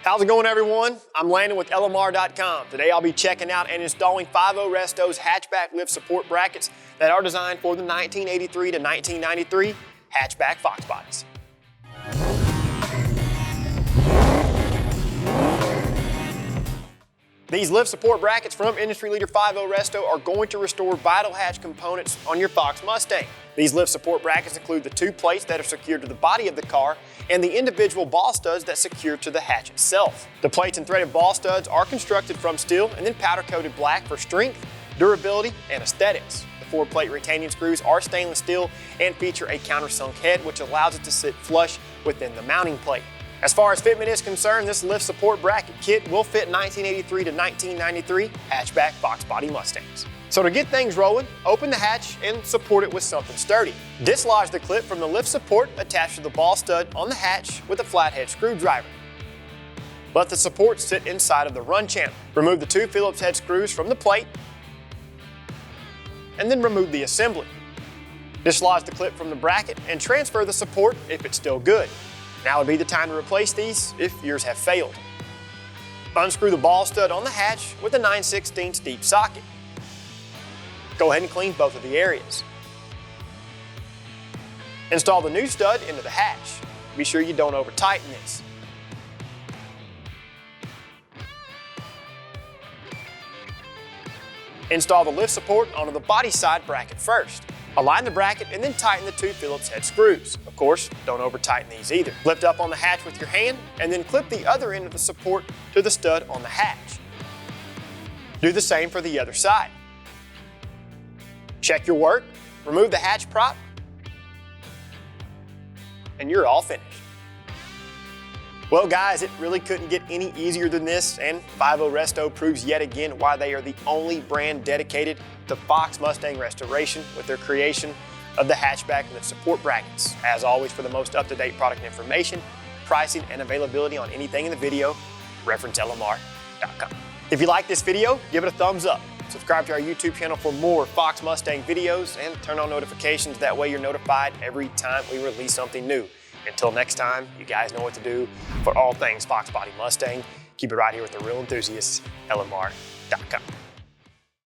How's it going, everyone? I'm Landon with LMR.com. Today I'll be checking out and installing 5.0 Resto's hatchback lift support brackets that are designed for the 1983 to 1993 hatchback Fox bodies. These lift support brackets from industry leader 5.0 Resto are going to restore vital hatch components on your Fox Mustang. These lift support brackets include the two plates that are secured to the body of the car and the individual ball studs that secure to the hatch itself. The plates and threaded ball studs are constructed from steel and then powder coated black for strength, durability, and aesthetics. The 4-plate retaining screws are stainless steel and feature a countersunk head which allows it to sit flush within the mounting plate. As far as fitment is concerned, this lift support bracket kit will fit 1983 to 1993 hatchback Fox body Mustangs. So to get things rolling, open the hatch and support it with something sturdy. Dislodge the clip from the lift support attached to the ball stud on the hatch with a flathead screwdriver. Let the support sit inside of the run channel. Remove the 2 Phillips head screws from the plate and then remove the assembly. Dislodge the clip from the bracket and transfer the support if it's still good. Now would be the time to replace these if yours have failed. Unscrew the ball stud on the hatch with a 9/16 deep socket. Go ahead and clean both of the areas. Install the new stud into the hatch. Be sure you don't over tighten this. Install the lift support onto the body side bracket first. Align the bracket and then tighten the 2 Phillips head screws. Of course, don't over tighten these either. Lift up on the hatch with your hand and then clip the other end of the support to the stud on the hatch. Do the same for the other side. Check your work, remove the hatch prop, and you're all finished. Well guys, it really couldn't get any easier than this, and 5.0 Resto proves yet again why they are the only brand dedicated to Fox Mustang restoration with their creation of the hatchback lift support brackets. As always, for the most up-to-date product information, pricing, and availability on anything in the video, reference LMR.com. If you like this video, give it a thumbs up. Subscribe to our YouTube channel for more Fox Mustang videos and turn on notifications. That way you're notified every time we release something new. Until next time, you guys know what to do for all things Fox Body Mustang. Keep it right here with the real enthusiasts, LMR.com.